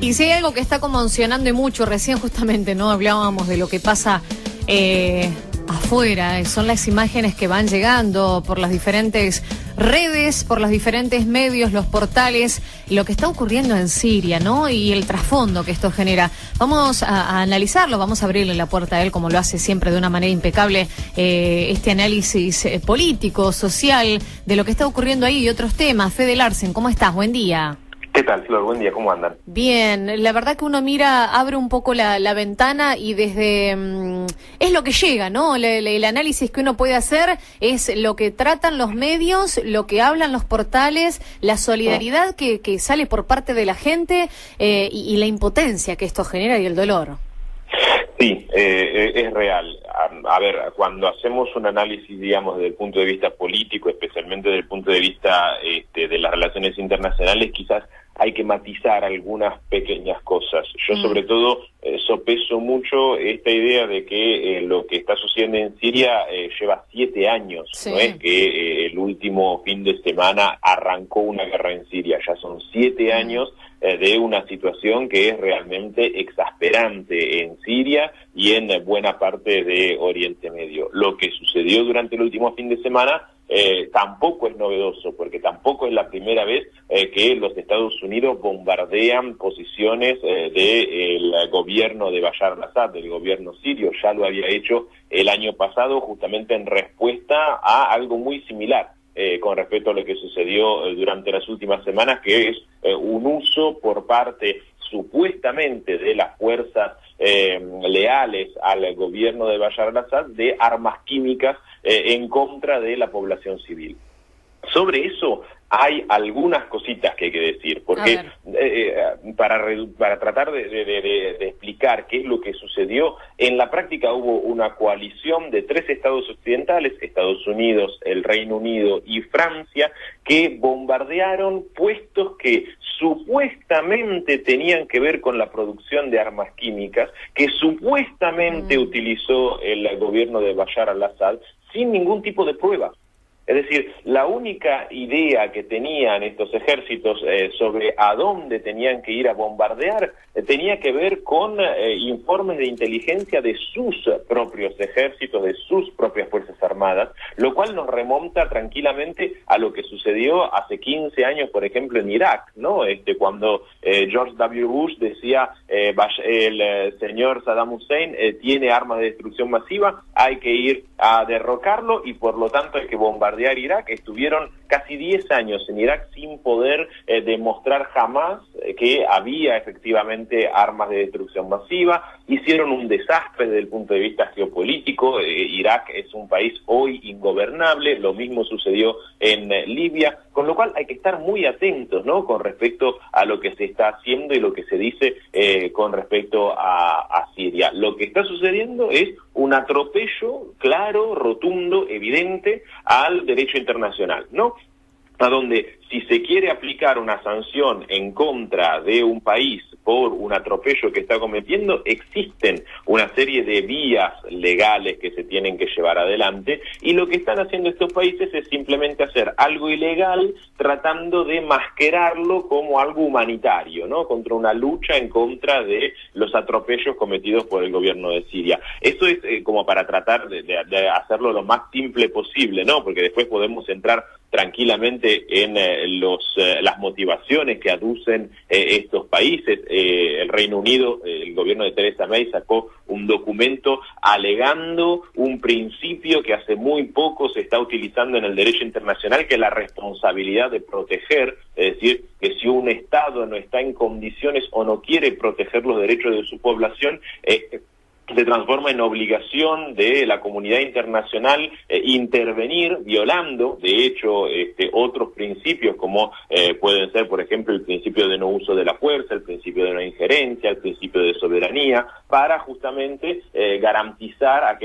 Y si hay algo que está conmocionando y mucho, recién justamente no hablábamos de lo que pasa afuera, son las imágenes que van llegando por las diferentes redes, por los diferentes medios, los portales, lo que está ocurriendo en Siria, ¿no? Y el trasfondo que esto genera. Vamos a analizarlo, vamos a abrirle la puerta a él, como lo hace siempre de una manera impecable, este análisis político, social, de lo que está ocurriendo ahí y otros temas. Fede Larsen, ¿cómo estás? Buen día. ¿Qué tal, Flor? Buen día, ¿cómo andan? Bien, la verdad que uno mira, abre un poco la ventana y desde... es lo que llega, ¿no? El análisis que uno puede hacer es lo que tratan los medios, lo que hablan los portales, la solidaridad que sale por parte de la gente y la impotencia que esto genera y el dolor. Sí, es real. A ver, cuando hacemos un análisis, digamos, desde el punto de vista político, especialmente desde el punto de vista de las relaciones internacionales, quizás hay que matizar algunas pequeñas cosas. Yo sobre todo sopeso mucho esta idea de que lo que está sucediendo en Siria lleva 7 años, sí. No es que el último fin de semana arrancó una guerra en Siria, ya son 7 años de una situación que es realmente exasperante en Siria y en buena parte de Oriente Medio. Lo que sucedió durante el último fin de semana tampoco es novedoso, porque tampoco es la primera vez que los Estados Unidos bombardean posiciones del gobierno de Bashar al-Assad, del gobierno sirio. Ya lo había hecho el año pasado justamente en respuesta a algo muy similar. Con respecto a lo que sucedió durante las últimas semanas, que es un uso por parte supuestamente de las fuerzas leales al gobierno de Bashar al-Assad de armas químicas en contra de la población civil. Sobre eso hay algunas cositas que hay que decir, porque para tratar de explicar qué es lo que sucedió, en la práctica hubo una coalición de 3 estados occidentales, Estados Unidos, el Reino Unido y Francia, que bombardearon puestos que supuestamente tenían que ver con la producción de armas químicas, que supuestamente utilizó el gobierno de Bashar al-Assad sin ningún tipo de prueba. Es decir, la única idea que tenían estos ejércitos sobre a dónde tenían que ir a bombardear tenía que ver con informes de inteligencia de sus propios ejércitos, de sus propias fuerzas armadas, lo cual nos remonta tranquilamente a lo que sucedió hace 15 años, por ejemplo, en Irak, ¿no? Cuando George W. Bush decía el señor Saddam Hussein tiene armas de destrucción masiva, hay que ir a derrocarlo y por lo tanto hay que bombardear Irak. Estuvieron casi 10 años en Irak sin poder demostrar jamás que había efectivamente armas de destrucción masiva. Hicieron un desastre desde el punto de vista geopolítico. Irak es un país hoy ingobernable, lo mismo sucedió en Libia, con lo cual hay que estar muy atentos, ¿no?, con respecto a lo que se está haciendo y lo que se dice con respecto a Siria. Lo que está sucediendo es un atropello claro, rotundo, evidente al derecho internacional, ¿no? A donde si se quiere aplicar una sanción en contra de un país por un atropello que está cometiendo, existen una serie de vías legales que se tienen que llevar adelante, y lo que están haciendo estos países es simplemente hacer algo ilegal tratando de mascararlo como algo humanitario, ¿no?, contra una lucha en contra de los atropellos cometidos por el gobierno de Siria. Eso es como para tratar de hacerlo lo más simple posible, ¿no?, porque después podemos entrar tranquilamente en las motivaciones que aducen estos países. El Reino Unido, el gobierno de Theresa May sacó un documento alegando un principio que hace muy poco se está utilizando en el derecho internacional, que es la responsabilidad de proteger, es decir, que si un Estado no está en condiciones o no quiere proteger los derechos de su población, se transforma en obligación de la comunidad internacional intervenir, violando, de hecho, otros principios como pueden ser, por ejemplo, el principio de no uso de la fuerza, el principio de no injerencia, el principio de soberanía, para justamente garantizar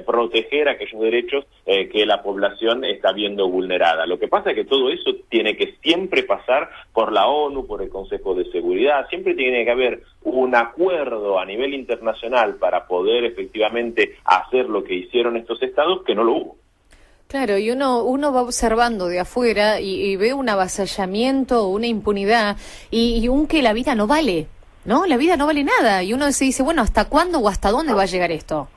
proteger aquellos derechos que la población está viendo vulnerada. Lo que pasa es que todo eso tiene que siempre pasar por la ONU, por el Consejo de Seguridad, siempre tiene que haber un acuerdo a nivel internacional para poder efectivamente hacer lo que hicieron estos estados, que no lo hubo. Claro, y uno va observando de afuera y ve un avasallamiento, una impunidad y un que la vida no vale, ¿no? La vida no vale nada y uno se dice, bueno, ¿hasta cuándo o hasta dónde va a llegar esto?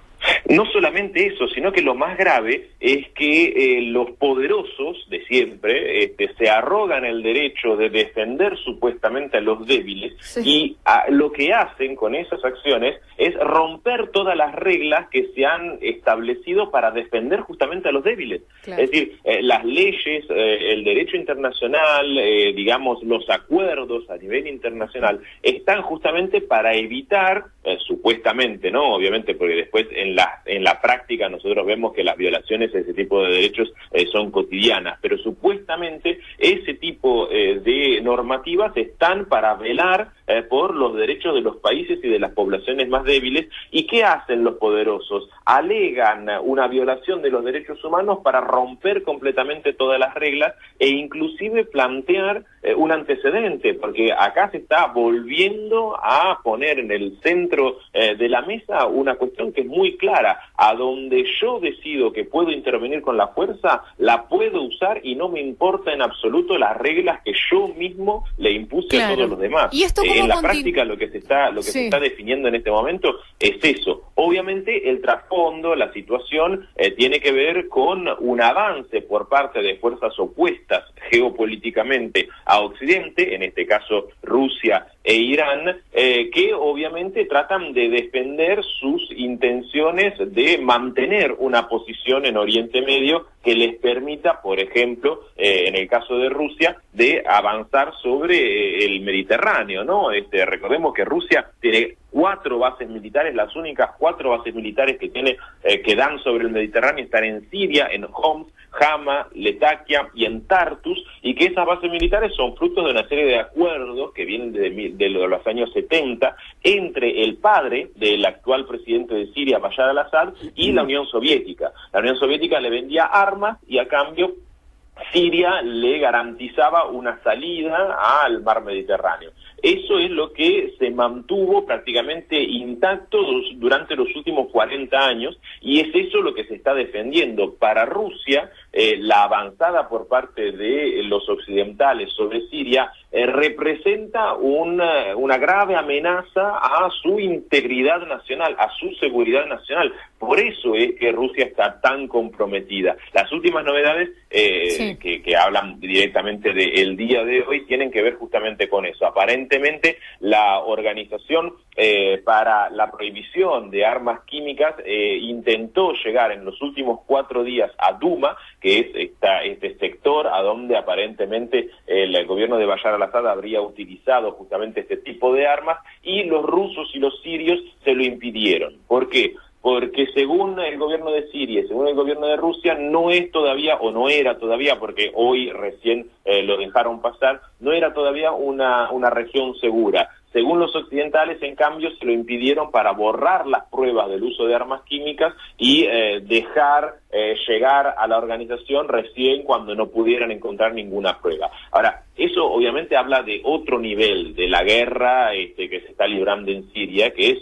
No solamente eso, sino que lo más grave es que los poderosos de siempre se arrogan el derecho de defender supuestamente a los débiles, sí. Y lo que hacen con esas acciones es romper todas las reglas que se han establecido para defender justamente a los débiles. Claro. Es decir, las leyes, el derecho internacional, digamos, los acuerdos a nivel internacional están justamente para evitar, supuestamente, ¿no? Obviamente, porque después en la práctica nosotros vemos que las violaciones de ese tipo de derechos son cotidianas, pero supuestamente ese tipo de normativas están para velar por los derechos de los países y de las poblaciones más débiles. ¿Y qué hacen los poderosos? Alegan una violación de los derechos humanos para romper completamente todas las reglas e inclusive plantear un antecedente, porque acá se está volviendo a poner en el centro de la mesa una cuestión que es muy clara. A donde yo decido que puedo intervenir con la fuerza, la puedo usar y no me importa en absoluto las reglas que yo mismo le impuse a todos los demás. ¿Y esto en la práctica lo que se está definiendo en este momento es eso. Obviamente el trasfondo, la situación tiene que ver con un avance por parte de fuerzas opuestas geopolíticamente a Occidente, en este caso Rusia e Irán, que obviamente tratan de defender sus intenciones de mantener una posición en Oriente Medio que les permita, por ejemplo, en el caso de Rusia, de avanzar sobre el Mediterráneo, ¿no? Recordemos que Rusia tiene 4 bases militares, las únicas 4 bases militares que tiene, que dan sobre el Mediterráneo están en Siria, en Homs, Hama, Letakia y en Tartus, y que esas bases militares son frutos de una serie de acuerdos que vienen de los años 70 entre el padre del actual presidente de Siria, Bashar al-Assad, y la Unión Soviética. La Unión Soviética le vendía armas y a cambio Siria le garantizaba una salida al mar Mediterráneo. Eso es lo que se mantuvo prácticamente intacto durante los últimos 40 años y es eso lo que se está defendiendo. Para Rusia, la avanzada por parte de los occidentales sobre Siria representa una grave amenaza a su integridad nacional, a su seguridad nacional. Por eso es que Rusia está tan comprometida. Las últimas novedades que hablan directamente del día de hoy tienen que ver justamente con eso. Aparentemente la Organización para la Prohibición de Armas Químicas intentó llegar en los últimos 4 días a Duma, que es este sector a donde aparentemente el gobierno de Bashar al-Assad habría utilizado justamente este tipo de armas, y los rusos y los sirios se lo impidieron. ¿Por qué? Porque según el gobierno de Siria y según el gobierno de Rusia no es todavía, o no era todavía, porque hoy recién lo dejaron pasar, no era todavía una región segura. Según los occidentales, en cambio, se lo impidieron para borrar las pruebas del uso de armas químicas y dejar llegar a la organización recién cuando no pudieran encontrar ninguna prueba. Ahora, eso obviamente habla de otro nivel de la guerra que se está librando en Siria, que es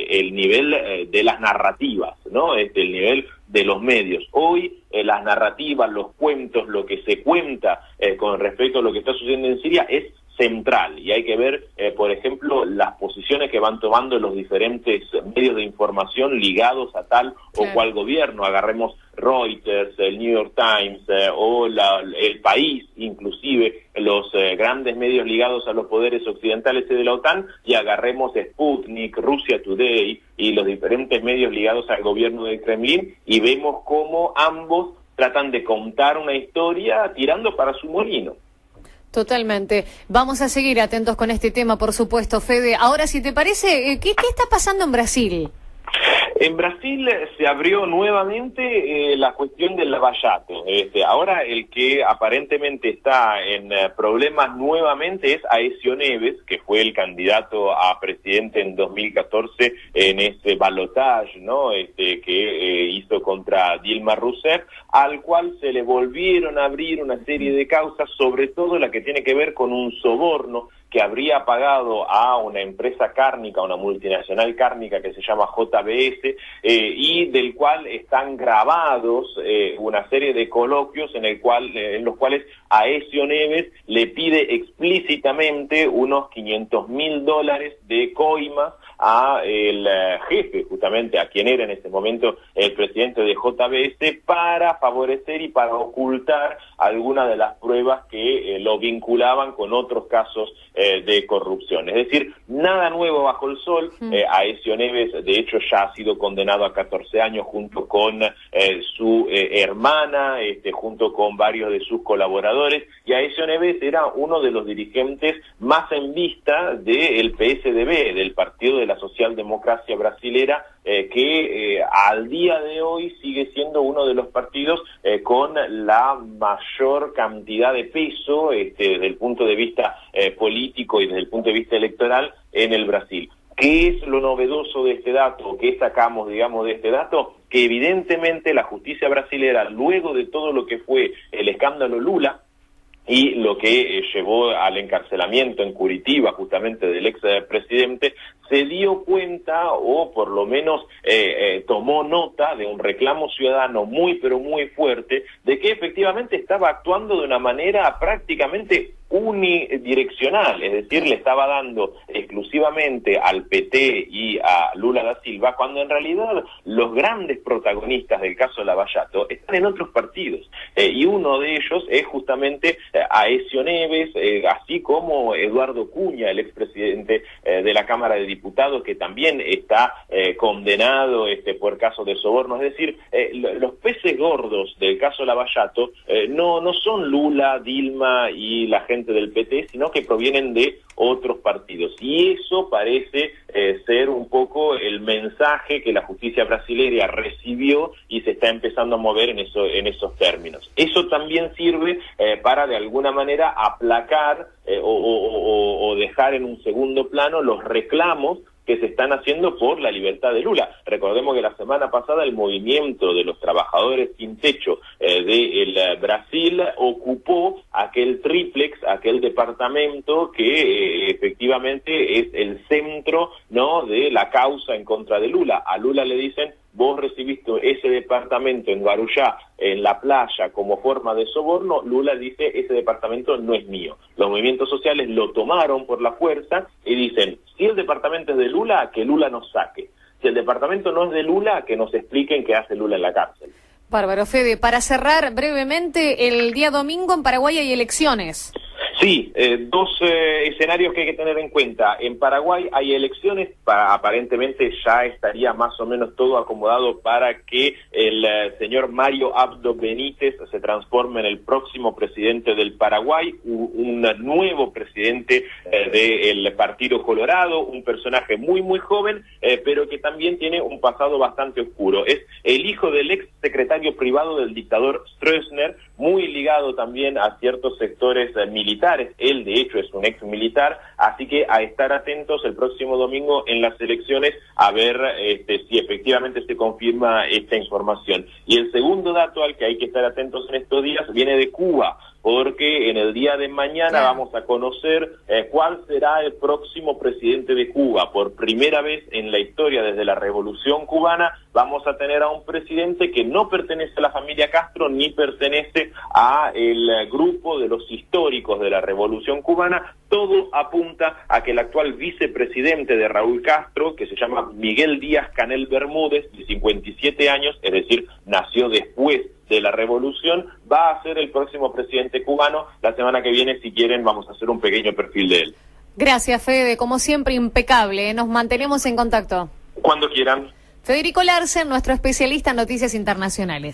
el nivel de las narrativas, ¿no? El nivel de los medios. Hoy las narrativas, los cuentos, lo que se cuenta con respecto a lo que está sucediendo en Siria es central, y hay que ver, por ejemplo, las posiciones que van tomando los diferentes medios de información ligados a tal o cual gobierno. Agarremos Reuters, el New York Times o El País, inclusive los grandes medios ligados a los poderes occidentales y de la OTAN, y agarremos Sputnik, Russia Today y los diferentes medios ligados al gobierno del Kremlin, y vemos cómo ambos tratan de contar una historia tirando para su molino. Totalmente. Vamos a seguir atentos con este tema, por supuesto, Fede. Ahora, si te parece, ¿qué está pasando en Brasil? En Brasil se abrió nuevamente la cuestión del lavallato. Ahora el que aparentemente está en problemas nuevamente es Aécio Neves, que fue el candidato a presidente en 2014 en ese balotaje, ¿no? Que hizo contra Dilma Rousseff, al cual se le volvieron a abrir una serie de causas, sobre todo la que tiene que ver con un soborno que habría pagado a una empresa cárnica, una multinacional cárnica que se llama JBS, y del cual están grabados una serie de coloquios en los cuales Aécio Neves le pide explícitamente unos $500.000 de coimas a el jefe, justamente a quien era en ese momento el presidente de JBS, para favorecer y para ocultar algunas de las pruebas que lo vinculaban con otros casos de corrupción. Es decir, nada nuevo bajo el sol. Aécio Neves, de hecho, ya ha sido condenado a 14 años junto con su hermana, junto con varios de sus colaboradores, y Aécio Neves era uno de los dirigentes más en vista del PSDB, del Partido de la Socialdemocracia Brasilera, que al día de hoy sigue siendo uno de los partidos con la mayor cantidad de peso desde el punto de vista político y desde el punto de vista electoral en el Brasil. ¿Qué es lo novedoso de este dato? ¿Qué sacamos, digamos, de este dato? Que evidentemente la justicia brasilera, luego de todo lo que fue el escándalo Lula, y lo que llevó al encarcelamiento en Curitiba justamente del expresidente, se dio cuenta, o por lo menos tomó nota de un reclamo ciudadano muy pero muy fuerte, de que efectivamente estaba actuando de una manera prácticamente unidireccional, es decir, le estaba dando exclusivamente al PT y a Lula da Silva, cuando en realidad los grandes protagonistas del caso Lava Jato están en otros partidos, y uno de ellos es justamente Aécio Neves, así como Eduardo Cunha, el expresidente de la Cámara de Diputados, que también está condenado por caso de soborno. Es decir, los peces gordos del caso Lava Jato no son Lula, Dilma y la gente del PT, sino que provienen de otros partidos. Y eso parece ser un poco el mensaje que la justicia brasileña recibió y se está empezando a mover en esos términos. Eso también sirve para de alguna manera aplacar o dejar en un segundo plano los reclamos que se están haciendo por la libertad de Lula. Recordemos que la semana pasada el movimiento de los trabajadores sin techo de Brasil ocupó aquel triplex, aquel departamento que efectivamente es el centro, ¿no?, de la causa en contra de Lula. A Lula le dicen: vos recibiste ese departamento en Guarujá, en la playa, como forma de soborno. Lula dice: ese departamento no es mío. Los movimientos sociales lo tomaron por la fuerza y dicen: si el departamento es de Lula, que Lula nos saque. Si el departamento no es de Lula, que nos expliquen qué hace Lula en la cárcel. Bárbaro. Fede, para cerrar brevemente, el día domingo en Paraguay hay elecciones. Sí, dos escenarios que hay que tener en cuenta. En Paraguay hay elecciones, aparentemente ya estaría más o menos todo acomodado para que el señor Mario Abdo Benítez se transforme en el próximo presidente del Paraguay, un nuevo presidente del Partido Colorado, un personaje muy muy joven, pero que también tiene un pasado bastante oscuro. Es el hijo del ex secretario privado del dictador Stroessner, muy ligado también a ciertos sectores militares. Él, de hecho, es un ex militar, así que a estar atentos el próximo domingo en las elecciones a ver si efectivamente se confirma esta información. Y el segundo dato al que hay que estar atentos en estos días viene de Cuba, porque en el día de mañana vamos a conocer cuál será el próximo presidente de Cuba. Por primera vez en la historia, desde la Revolución Cubana, vamos a tener a un presidente que no pertenece a la familia Castro ni pertenece a el grupo de los históricos de la Revolución Cubana. Todo apunta a que el actual vicepresidente de Raúl Castro, que se llama Miguel Díaz-Canel Bermúdez, de 57 años, es decir, nació después de la revolución, va a ser el próximo presidente cubano. La semana que viene, si quieren, vamos a hacer un pequeño perfil de él. Gracias, Fede, como siempre impecable, nos mantenemos en contacto. Cuando quieran. Federico Larsen, nuestro especialista en noticias internacionales.